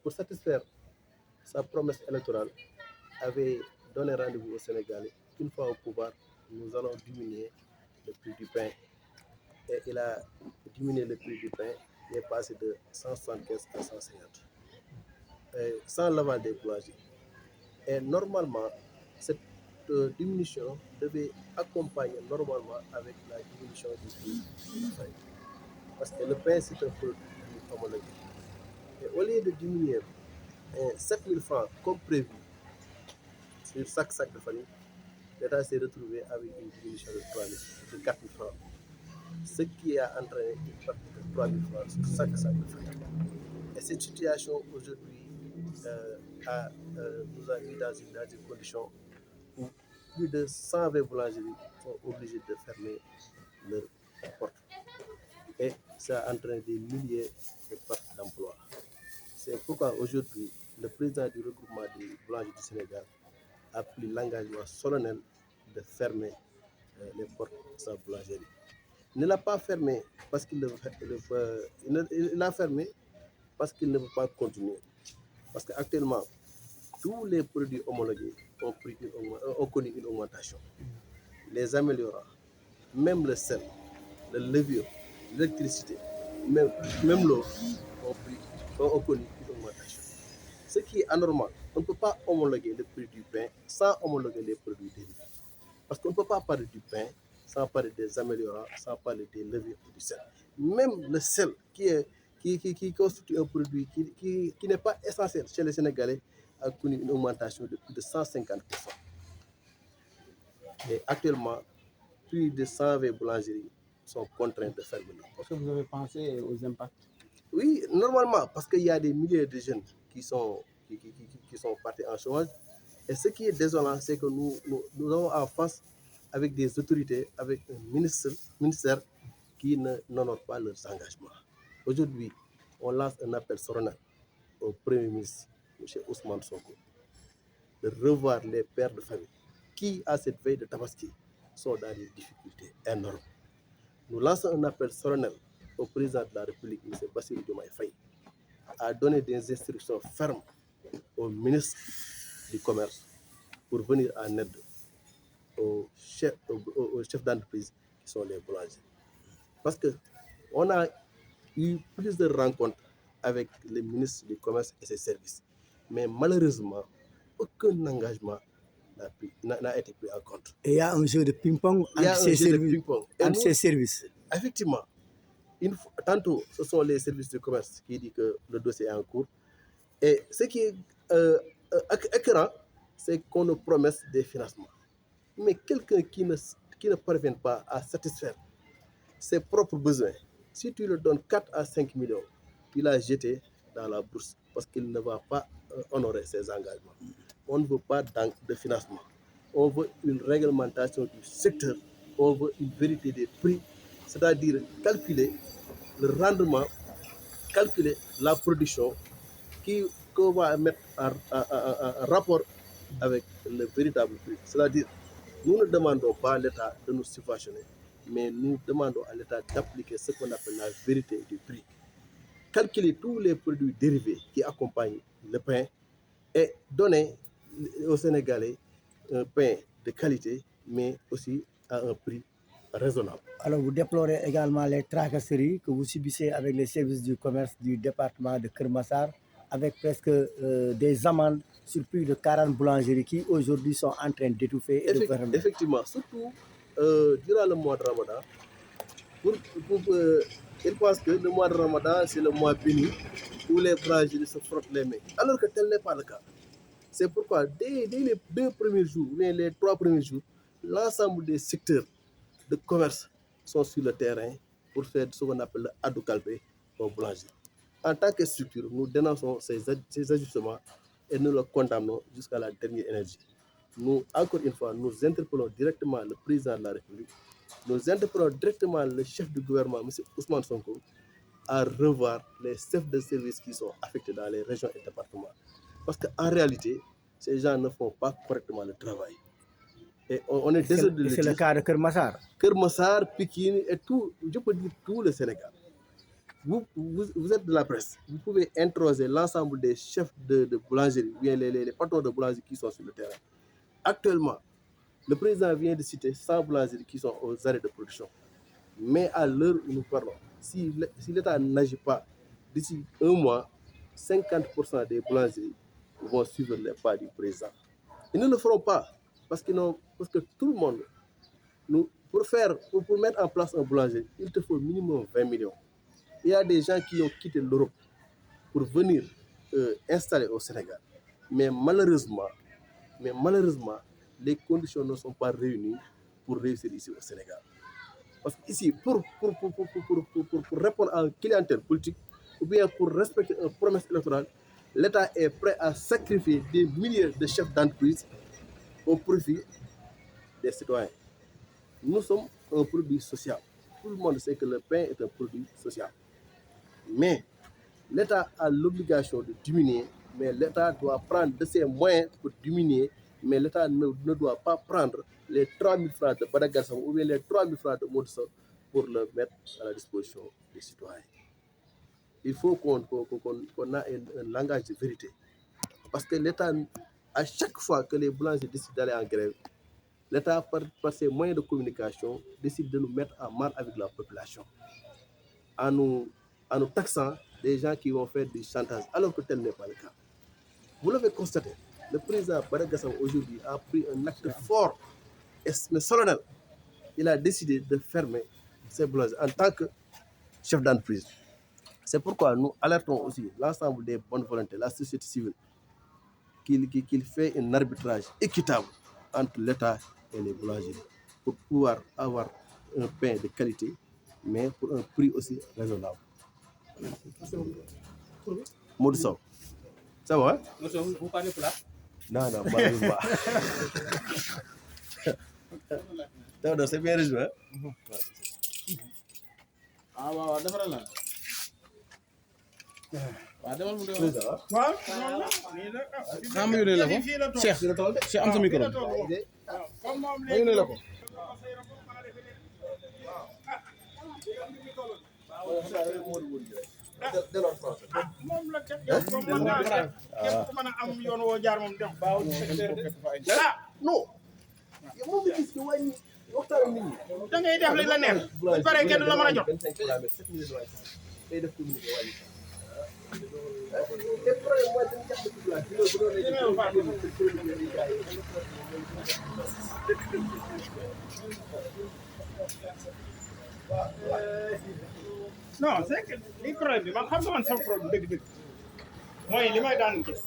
pour satisfaire sa promesse électorale, avait donné rendez-vous au Sénégal qu'une fois au pouvoir, nous allons diminuer le prix du pain. Et il a diminué le prix du pain, il est passé de 175 à 150, sans l'aval des boulangers. Et normalement, cette diminution devait accompagner normalement avec la diminution du prix de la farine. Parce que le pain, c'est un produit homologué. Et au lieu de diminuer 7 000 francs comme prévu sur chaque sac de farine, l'État s'est retrouvé avec une diminution de 4 000 francs. Ce qui a entraîné une perte de 3 000 francs sur chaque sac de farine. Et cette situation aujourd'hui nous a mis dans une condition où plus de 120 boulangeries sont obligées de fermer leurs portes. Et ça a entraîné des milliers de pertes d'emplois. C'est pourquoi aujourd'hui, le président du regroupement des boulangers du Sénégal a pris l'engagement solennel de fermer les portes de sa boulangerie. Il ne l'a pas fermé parce qu'il il l'a fermé parce qu'il ne veut pas continuer. Parce qu'actuellement, tous les produits homologués ont connu une augmentation. Les améliorants, même le sel, le levure, l'électricité, même l'eau ont connu une augmentation. Ce qui est anormal, on ne peut pas homologuer le prix du pain sans homologuer les produits dérivés. Parce qu'on ne peut pas parler du pain sans parler des améliorants, sans parler des levures et du sel. Même le sel qui constitue un produit qui n'est pas essentiel chez les Sénégalais a connu une augmentation de plus de 150%. Et actuellement, plus de 120 boulangeries sont contraintes de fermer. Est-ce que vous avez pensé aux impacts? Oui, normalement, parce qu'il y a des milliers de jeunes qui sont partis en chômage. Et ce qui est désolant, c'est que nous avons en face avec des autorités, avec un ministère qui n'honore pas leurs engagements. Aujourd'hui, on lance un appel solennel au Premier ministre, M. Ousmane Sonko, de revoir les pères de famille qui, à cette veille de Tabaski, sont dans des difficultés énormes. Nous lançons un appel solennel au président de la République, M. Bassirou Diomaye Faye, à donner des instructions fermes au ministre du Commerce pour venir en aide aux chefs d'entreprise qui sont les boulangers. Parce qu'on a eu plusieurs rencontres avec les ministres du Commerce et ses services. Mais malheureusement, aucun engagement n'a été pris en compte. Et il y a un jeu de ping-pong entre ces services. Effectivement, tantôt ce sont les services du commerce qui disent que le dossier est en cours. Et ce qui est écœurant, c'est qu'on nous promet des financements. Mais quelqu'un qui ne parvient pas à satisfaire ses propres besoins, si tu lui donnes 4 à 5 millions, il a jeté dans la bourse parce qu'il ne va pas honorer ses engagements. On ne veut pas de financement. On veut une réglementation du secteur. On veut une vérité des prix, c'est-à-dire calculer le rendement, calculer la production qu'on va mettre en rapport avec le véritable prix. C'est-à-dire, nous ne demandons pas à l'État de nous subventionner, mais nous demandons à l'État d'appliquer ce qu'on appelle la vérité du prix. Calculer tous les produits dérivés qui accompagnent le pain et donner aux Sénégalais un pain de qualité, mais aussi à un prix raisonnable. Alors, vous déplorez également les tracasseries que vous subissez avec les services du commerce du département de Keur Massar, avec presque des amendes sur plus de 40 boulangeries qui aujourd'hui sont en train d'étouffer et de fermer. Effectivement, surtout durant le mois de Ramadan, ils pensent que le mois de Ramadan, c'est le mois béni où les boulangeries se frottent les mains, alors que tel n'est pas le cas. C'est pourquoi dès les 2 premiers jours, les 3 premiers jours, l'ensemble des secteurs de commerce sont sur le terrain pour faire ce qu'on appelle le adoukalpé aux boulangers. En tant que structure, nous dénonçons ces ajustements et nous le condamnons jusqu'à la dernière énergie. Nous, encore une fois, nous interpellons directement le président de la République, nous interpellons directement le chef du gouvernement, M. Ousmane Sonko, à revoir les chefs de service qui sont affectés dans les régions et départements. Parce qu'en réalité, ces gens ne font pas correctement le travail. Et on est désolé de le dire. C'est le cas de Keur Massar. Keur Massar, Pikine et tout, je peux dire tout le Sénégal. vous êtes de la presse, vous pouvez interroger l'ensemble des chefs de boulangerie, bien les patrons de boulangerie qui sont sur le terrain. Actuellement, le président vient de citer 100 boulangeries qui sont aux arrêts de production. Mais à l'heure où nous parlons, si l'État n'agit pas, d'ici un mois, 50% des boulangeries vont suivre les pas du président. Ils ne le feront pas parce que tout le monde, pour mettre en place un boulanger, il te faut minimum 20 millions. Il y a des gens qui ont quitté l'Europe pour venir installer au Sénégal. Mais malheureusement, les conditions ne sont pas réunies pour réussir ici au Sénégal. Parce qu'ici, pour répondre à une clientèle politique ou bien pour respecter une promesse électorale, l'État est prêt à sacrifier des milliers de chefs d'entreprise au profit des citoyens. Nous sommes un produit social. Tout le monde sait que le pain est un produit social. Mais l'État a l'obligation de diminuer, mais l'État doit prendre de ses moyens pour diminuer, mais l'État ne doit pas prendre les 3 000 francs de Badagassam ou bien les 3 000 francs de Modissa pour le mettre à la disposition des citoyens. Il faut qu'on ait un langage de vérité. Parce que l'État, à chaque fois que les boulangers décident d'aller en grève, l'État, par ses moyens de communication, décide de nous mettre en marre avec la population, en nous taxant des gens qui vont faire du chantage, alors que tel n'est pas le cas. Vous l'avez constaté, le président Badagassam aujourd'hui a pris un acte fort mais solennel. Il a décidé de fermer ses boulangeries en tant que chef d'entreprise. C'est pourquoi nous alertons aussi l'ensemble des bonnes volontés, la société civile, qu'il fait un arbitrage équitable entre l'État et les boulangeries pour pouvoir avoir un pain de qualité, mais pour un prix aussi raisonnable. Modou, ça va? Vous parlez plat? Non, malheureusement. Non, c'est bien résumé. Ah, waaw defaral la. waaw demal mu demal. waaw. ah ma yónnee la ko. Cheikh am sa micro. ma yónnee la ko. moom la képp mën naa képp ku mën a am yoon woo jaar moom dem. non. moom la gis nga wàññi waxtaan nit ñi. da ngay def li la neex bu paree kenn du la mën a jot. non c'est que li problème bi man xam nga man sama problème dëgg-dëgg mooy li may daan gis.